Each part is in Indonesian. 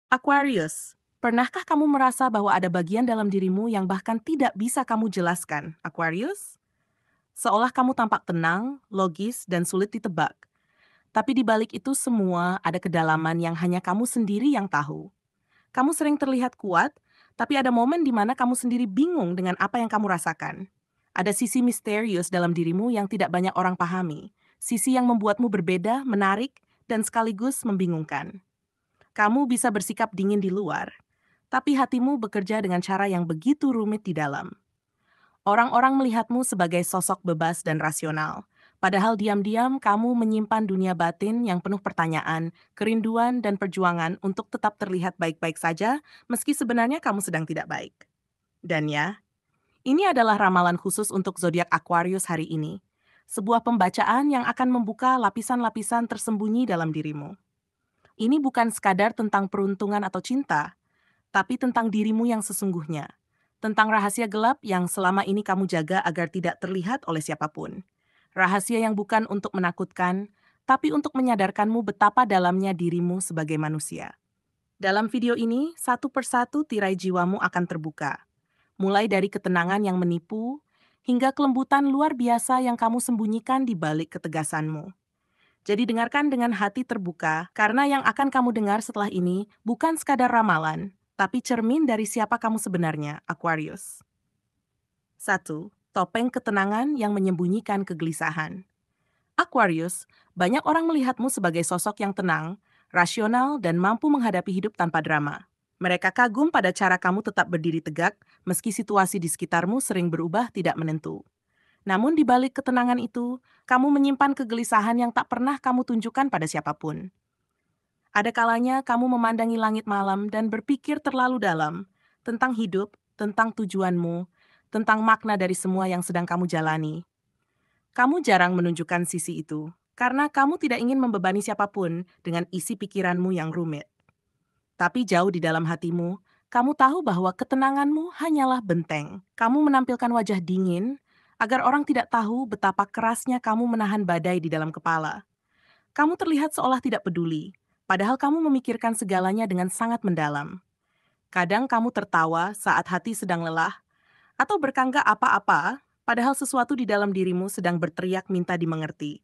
Aquarius, pernahkah kamu merasa bahwa ada bagian dalam dirimu yang bahkan tidak bisa kamu jelaskan, Aquarius? Seolah kamu tampak tenang, logis, dan sulit ditebak. Tapi di balik itu semua ada kedalaman yang hanya kamu sendiri yang tahu. Kamu sering terlihat kuat, tapi ada momen di mana kamu sendiri bingung dengan apa yang kamu rasakan. Ada sisi misterius dalam dirimu yang tidak banyak orang pahami. Sisi yang membuatmu berbeda, menarik, dan sekaligus membingungkan. Kamu bisa bersikap dingin di luar, tapi hatimu bekerja dengan cara yang begitu rumit di dalam. Orang-orang melihatmu sebagai sosok bebas dan rasional, padahal diam-diam kamu menyimpan dunia batin yang penuh pertanyaan, kerinduan, dan perjuangan untuk tetap terlihat baik-baik saja, meski sebenarnya kamu sedang tidak baik. Dan ya, ini adalah ramalan khusus untuk zodiak Aquarius hari ini. Sebuah pembacaan yang akan membuka lapisan-lapisan tersembunyi dalam dirimu. Ini bukan sekadar tentang peruntungan atau cinta, tapi tentang dirimu yang sesungguhnya. Tentang rahasia gelap yang selama ini kamu jaga agar tidak terlihat oleh siapapun. Rahasia yang bukan untuk menakutkan, tapi untuk menyadarkanmu betapa dalamnya dirimu sebagai manusia. Dalam video ini, satu persatu tirai jiwamu akan terbuka. Mulai dari ketenangan yang menipu, hingga kelembutan luar biasa yang kamu sembunyikan di balik ketegasanmu. Jadi dengarkan dengan hati terbuka, karena yang akan kamu dengar setelah ini bukan sekadar ramalan, tapi cermin dari siapa kamu sebenarnya, Aquarius. 1. Topeng ketenangan yang menyembunyikan kegelisahan. Aquarius, banyak orang melihatmu sebagai sosok yang tenang, rasional, dan mampu menghadapi hidup tanpa drama. Mereka kagum pada cara kamu tetap berdiri tegak, meski situasi di sekitarmu sering berubah tidak menentu. Namun di balik ketenangan itu, kamu menyimpan kegelisahan yang tak pernah kamu tunjukkan pada siapapun. Ada kalanya kamu memandangi langit malam dan berpikir terlalu dalam tentang hidup, tentang tujuanmu, tentang makna dari semua yang sedang kamu jalani. Kamu jarang menunjukkan sisi itu, karena kamu tidak ingin membebani siapapun dengan isi pikiranmu yang rumit. Tapi jauh di dalam hatimu, kamu tahu bahwa ketenanganmu hanyalah benteng. Kamu menampilkan wajah dingin, agar orang tidak tahu betapa kerasnya kamu menahan badai di dalam kepala. Kamu terlihat seolah tidak peduli, padahal kamu memikirkan segalanya dengan sangat mendalam. Kadang kamu tertawa saat hati sedang lelah, atau berkangga apa-apa, padahal sesuatu di dalam dirimu sedang berteriak minta dimengerti.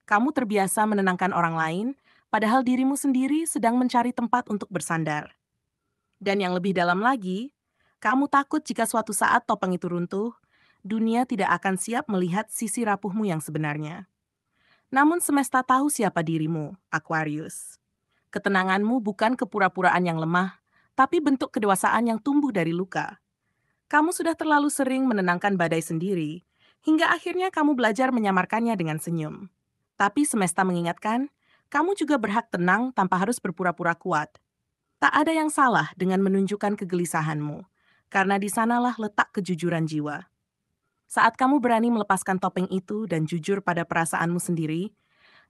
Kamu terbiasa menenangkan orang lain, padahal dirimu sendiri sedang mencari tempat untuk bersandar. Dan yang lebih dalam lagi, kamu takut jika suatu saat topeng itu runtuh, dunia tidak akan siap melihat sisi rapuhmu yang sebenarnya. Namun semesta tahu siapa dirimu, Aquarius. Ketenanganmu bukan kepura-puraan yang lemah, tapi bentuk kedewasaan yang tumbuh dari luka. Kamu sudah terlalu sering menenangkan badai sendiri, hingga akhirnya kamu belajar menyamarkannya dengan senyum. Tapi semesta mengingatkan, kamu juga berhak tenang tanpa harus berpura-pura kuat. Tak ada yang salah dengan menunjukkan kegelisahanmu, karena di sanalah letak kejujuran jiwa. Saat kamu berani melepaskan topeng itu dan jujur pada perasaanmu sendiri,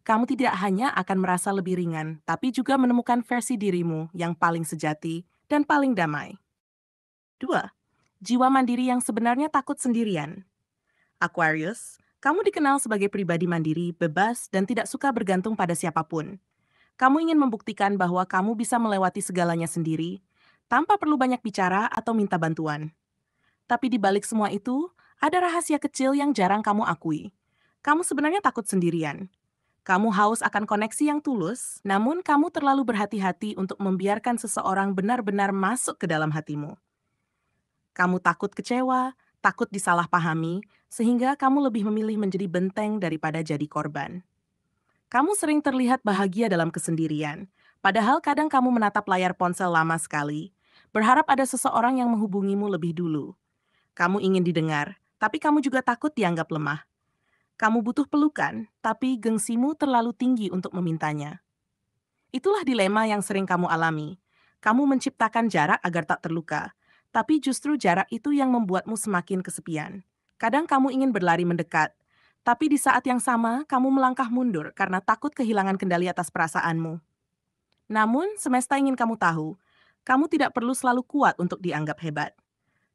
kamu tidak hanya akan merasa lebih ringan, tapi juga menemukan versi dirimu yang paling sejati dan paling damai. 2. Jiwa mandiri yang sebenarnya takut sendirian. Aquarius, kamu dikenal sebagai pribadi mandiri, bebas, dan tidak suka bergantung pada siapapun. Kamu ingin membuktikan bahwa kamu bisa melewati segalanya sendiri, tanpa perlu banyak bicara atau minta bantuan. Tapi di balik semua itu, ada rahasia kecil yang jarang kamu akui. Kamu sebenarnya takut sendirian. Kamu haus akan koneksi yang tulus, namun kamu terlalu berhati-hati untuk membiarkan seseorang benar-benar masuk ke dalam hatimu. Kamu takut kecewa, takut disalahpahami, sehingga kamu lebih memilih menjadi benteng daripada jadi korban. Kamu sering terlihat bahagia dalam kesendirian, padahal kadang kamu menatap layar ponsel lama sekali, berharap ada seseorang yang menghubungimu lebih dulu. Kamu ingin didengar, tapi kamu juga takut dianggap lemah. Kamu butuh pelukan, tapi gengsimu terlalu tinggi untuk memintanya. Itulah dilema yang sering kamu alami. Kamu menciptakan jarak agar tak terluka, tapi justru jarak itu yang membuatmu semakin kesepian. Kadang kamu ingin berlari mendekat, tapi di saat yang sama kamu melangkah mundur karena takut kehilangan kendali atas perasaanmu. Namun, semesta ingin kamu tahu, kamu tidak perlu selalu kuat untuk dianggap hebat.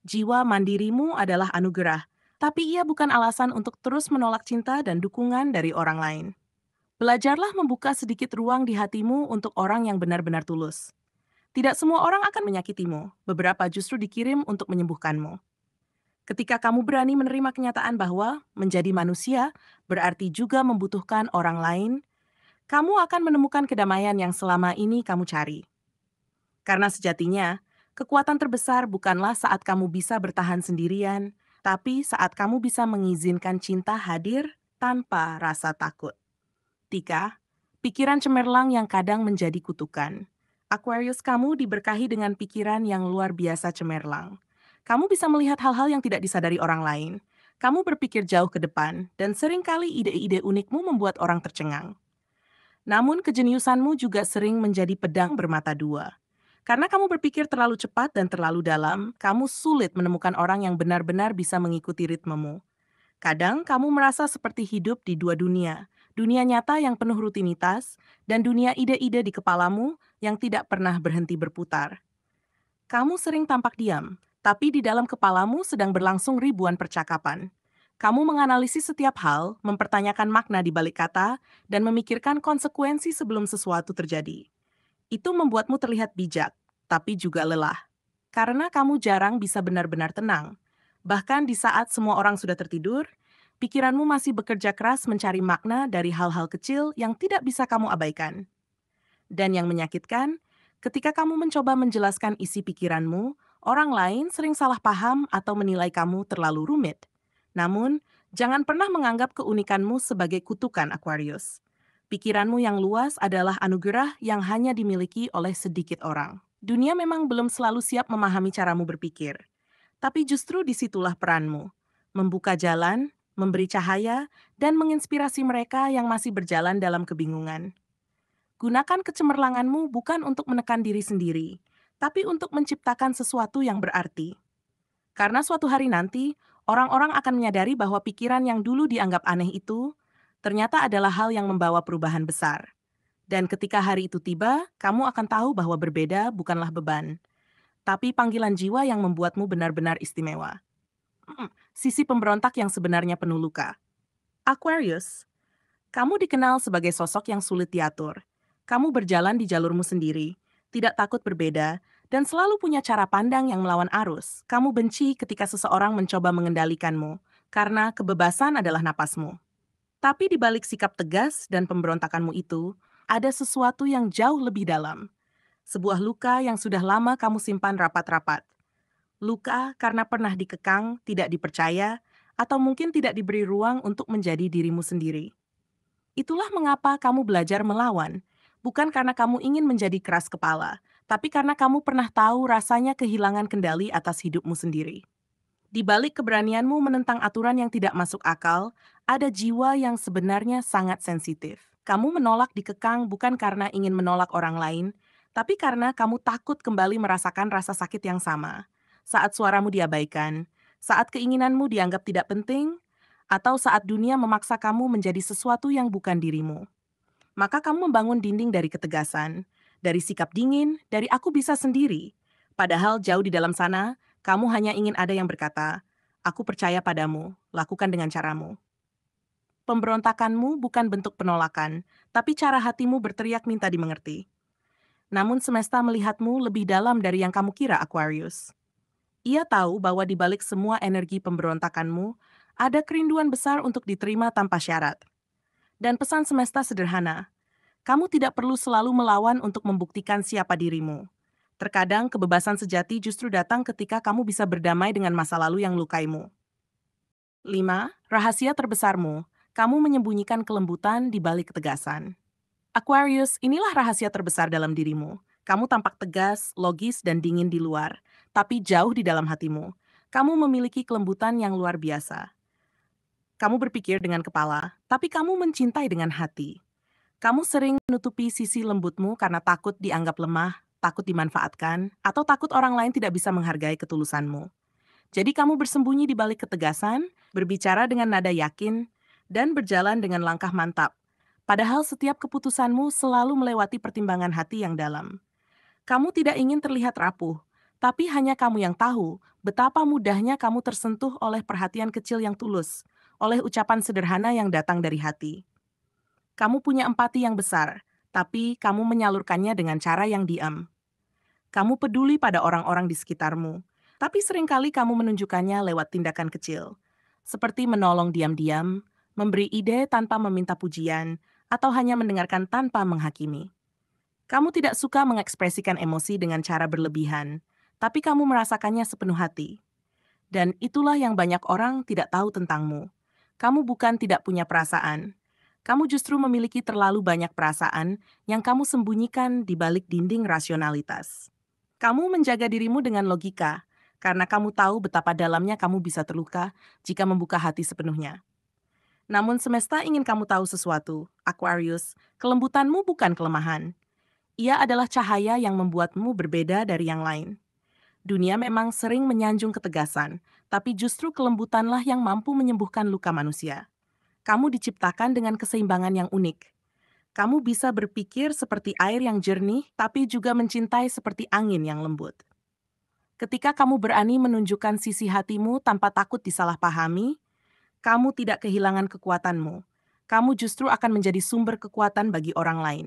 Jiwa mandirimu adalah anugerah, tapi ia bukan alasan untuk terus menolak cinta dan dukungan dari orang lain. Belajarlah membuka sedikit ruang di hatimu untuk orang yang benar-benar tulus. Tidak semua orang akan menyakitimu, beberapa justru dikirim untuk menyembuhkanmu. Ketika kamu berani menerima kenyataan bahwa menjadi manusia berarti juga membutuhkan orang lain, kamu akan menemukan kedamaian yang selama ini kamu cari. Karena sejatinya, kekuatan terbesar bukanlah saat kamu bisa bertahan sendirian, tapi saat kamu bisa mengizinkan cinta hadir tanpa rasa takut. 3. Pikiran cemerlang yang kadang menjadi kutukan. Aquarius, kamu diberkahi dengan pikiran yang luar biasa cemerlang. Kamu bisa melihat hal-hal yang tidak disadari orang lain. Kamu berpikir jauh ke depan, dan seringkali ide-ide unikmu membuat orang tercengang. Namun kejeniusanmu juga sering menjadi pedang bermata dua. Karena kamu berpikir terlalu cepat dan terlalu dalam, kamu sulit menemukan orang yang benar-benar bisa mengikuti ritmemu. Kadang kamu merasa seperti hidup di dua dunia, dunia nyata yang penuh rutinitas, dan dunia ide-ide di kepalamu yang tidak pernah berhenti berputar. Kamu sering tampak diam, tapi di dalam kepalamu sedang berlangsung ribuan percakapan. Kamu menganalisis setiap hal, mempertanyakan makna di balik kata, dan memikirkan konsekuensi sebelum sesuatu terjadi. Itu membuatmu terlihat bijak, tapi juga lelah. Karena kamu jarang bisa benar-benar tenang. Bahkan di saat semua orang sudah tertidur, pikiranmu masih bekerja keras mencari makna dari hal-hal kecil yang tidak bisa kamu abaikan. Dan yang menyakitkan, ketika kamu mencoba menjelaskan isi pikiranmu, orang lain sering salah paham atau menilai kamu terlalu rumit. Namun, jangan pernah menganggap keunikanmu sebagai kutukan Aquarius. Pikiranmu yang luas adalah anugerah yang hanya dimiliki oleh sedikit orang. Dunia memang belum selalu siap memahami caramu berpikir. Tapi justru disitulah peranmu. Membuka jalan, memberi cahaya, dan menginspirasi mereka yang masih berjalan dalam kebingungan. Gunakan kecemerlanganmu bukan untuk menekan diri sendiri, tapi untuk menciptakan sesuatu yang berarti. Karena suatu hari nanti, orang-orang akan menyadari bahwa pikiran yang dulu dianggap aneh itu ternyata adalah hal yang membawa perubahan besar. Dan ketika hari itu tiba, kamu akan tahu bahwa berbeda bukanlah beban, tapi panggilan jiwa yang membuatmu benar-benar istimewa. Sisi pemberontak yang sebenarnya penuh luka. Aquarius, kamu dikenal sebagai sosok yang sulit diatur. Kamu berjalan di jalurmu sendiri, tidak takut berbeda, dan selalu punya cara pandang yang melawan arus. Kamu benci ketika seseorang mencoba mengendalikanmu, karena kebebasan adalah napasmu. Tapi di balik sikap tegas dan pemberontakanmu itu, ada sesuatu yang jauh lebih dalam. Sebuah luka yang sudah lama kamu simpan rapat-rapat. Luka karena pernah dikekang, tidak dipercaya, atau mungkin tidak diberi ruang untuk menjadi dirimu sendiri. Itulah mengapa kamu belajar melawan, bukan karena kamu ingin menjadi keras kepala, tapi karena kamu pernah tahu rasanya kehilangan kendali atas hidupmu sendiri. Di balik keberanianmu menentang aturan yang tidak masuk akal, ada jiwa yang sebenarnya sangat sensitif. Kamu menolak dikekang bukan karena ingin menolak orang lain, tapi karena kamu takut kembali merasakan rasa sakit yang sama. Saat suaramu diabaikan, saat keinginanmu dianggap tidak penting, atau saat dunia memaksa kamu menjadi sesuatu yang bukan dirimu. Maka kamu membangun dinding dari ketegasan, dari sikap dingin, dari aku bisa sendiri. Padahal jauh di dalam sana, kamu hanya ingin ada yang berkata, aku percaya padamu, lakukan dengan caramu. Pemberontakanmu bukan bentuk penolakan, tapi cara hatimu berteriak minta dimengerti. Namun semesta melihatmu lebih dalam dari yang kamu kira, Aquarius. Ia tahu bahwa di balik semua energi pemberontakanmu, ada kerinduan besar untuk diterima tanpa syarat. Dan pesan semesta sederhana, kamu tidak perlu selalu melawan untuk membuktikan siapa dirimu. Terkadang kebebasan sejati justru datang ketika kamu bisa berdamai dengan masa lalu yang lukaimu. 5. Rahasia terbesarmu, kamu menyembunyikan kelembutan di balik ketegasan. Aquarius, inilah rahasia terbesar dalam dirimu. Kamu tampak tegas, logis, dan dingin di luar, tapi jauh di dalam hatimu. Kamu memiliki kelembutan yang luar biasa. Kamu berpikir dengan kepala, tapi kamu mencintai dengan hati. Kamu sering menutupi sisi lembutmu karena takut dianggap lemah, takut dimanfaatkan, atau takut orang lain tidak bisa menghargai ketulusanmu. Jadi kamu bersembunyi di balik ketegasan, berbicara dengan nada yakin, dan berjalan dengan langkah mantap. Padahal setiap keputusanmu selalu melewati pertimbangan hati yang dalam. Kamu tidak ingin terlihat rapuh, tapi hanya kamu yang tahu betapa mudahnya kamu tersentuh oleh perhatian kecil yang tulus, oleh ucapan sederhana yang datang dari hati. Kamu punya empati yang besar, tapi kamu menyalurkannya dengan cara yang diam. Kamu peduli pada orang-orang di sekitarmu, tapi seringkali kamu menunjukkannya lewat tindakan kecil, seperti menolong diam-diam, memberi ide tanpa meminta pujian, atau hanya mendengarkan tanpa menghakimi. Kamu tidak suka mengekspresikan emosi dengan cara berlebihan, tapi kamu merasakannya sepenuh hati. Dan itulah yang banyak orang tidak tahu tentangmu. Kamu bukan tidak punya perasaan. Kamu justru memiliki terlalu banyak perasaan yang kamu sembunyikan di balik dinding rasionalitas. Kamu menjaga dirimu dengan logika, karena kamu tahu betapa dalamnya kamu bisa terluka jika membuka hati sepenuhnya. Namun semesta ingin kamu tahu sesuatu, Aquarius, kelembutanmu bukan kelemahan. Ia adalah cahaya yang membuatmu berbeda dari yang lain. Dunia memang sering menyanjung ketegasan, tapi justru kelembutanlah yang mampu menyembuhkan luka manusia. Kamu diciptakan dengan keseimbangan yang unik. Kamu bisa berpikir seperti air yang jernih, tapi juga mencintai seperti angin yang lembut. Ketika kamu berani menunjukkan sisi hatimu tanpa takut disalahpahami, kamu tidak kehilangan kekuatanmu. Kamu justru akan menjadi sumber kekuatan bagi orang lain.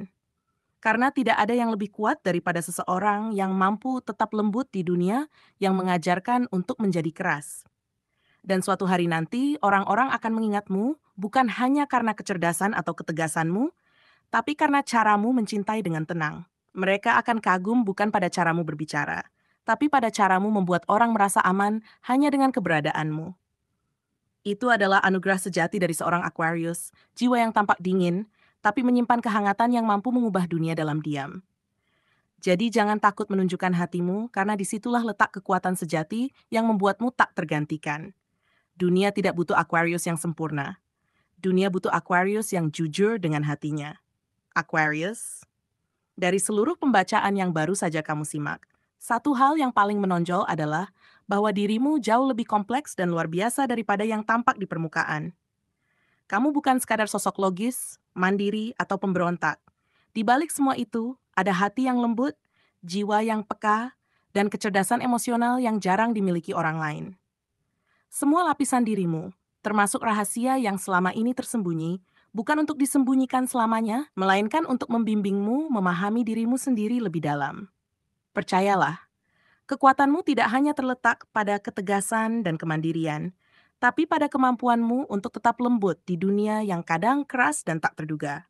Karena tidak ada yang lebih kuat daripada seseorang yang mampu tetap lembut di dunia yang mengajarkan untuk menjadi keras. Dan suatu hari nanti, orang-orang akan mengingatmu bukan hanya karena kecerdasan atau ketegasanmu, tapi karena caramu mencintai dengan tenang. Mereka akan kagum bukan pada caramu berbicara, tapi pada caramu membuat orang merasa aman hanya dengan keberadaanmu. Itu adalah anugerah sejati dari seorang Aquarius, jiwa yang tampak dingin, tapi menyimpan kehangatan yang mampu mengubah dunia dalam diam. Jadi jangan takut menunjukkan hatimu, karena disitulah letak kekuatan sejati yang membuatmu tak tergantikan. Dunia tidak butuh Aquarius yang sempurna. Dunia butuh Aquarius yang jujur dengan hatinya. Aquarius, dari seluruh pembacaan yang baru saja kamu simak, satu hal yang paling menonjol adalah bahwa dirimu jauh lebih kompleks dan luar biasa daripada yang tampak di permukaan. Kamu bukan sekadar sosok logis, mandiri, atau pemberontak. Di balik semua itu, ada hati yang lembut, jiwa yang peka, dan kecerdasan emosional yang jarang dimiliki orang lain. Semua lapisan dirimu, termasuk rahasia yang selama ini tersembunyi, bukan untuk disembunyikan selamanya, melainkan untuk membimbingmu memahami dirimu sendiri lebih dalam. Percayalah, kekuatanmu tidak hanya terletak pada ketegasan dan kemandirian, tapi pada kemampuanmu untuk tetap lembut di dunia yang kadang keras dan tak terduga.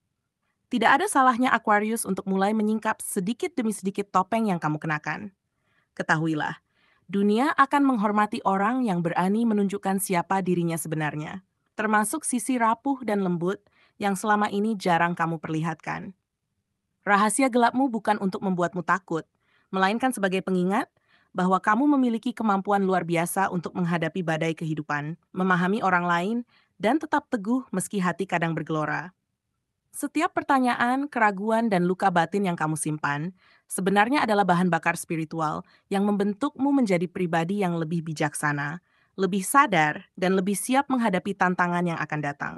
Tidak ada salahnya Aquarius untuk mulai menyingkap sedikit demi sedikit topeng yang kamu kenakan. Ketahuilah, dunia akan menghormati orang yang berani menunjukkan siapa dirinya sebenarnya, termasuk sisi rapuh dan lembut yang selama ini jarang kamu perlihatkan. Rahasia gelapmu bukan untuk membuatmu takut, melainkan sebagai pengingat bahwa kamu memiliki kemampuan luar biasa untuk menghadapi badai kehidupan, memahami orang lain, dan tetap teguh meski hati kadang bergelora. Setiap pertanyaan, keraguan, dan luka batin yang kamu simpan sebenarnya adalah bahan bakar spiritual yang membentukmu menjadi pribadi yang lebih bijaksana, lebih sadar, dan lebih siap menghadapi tantangan yang akan datang.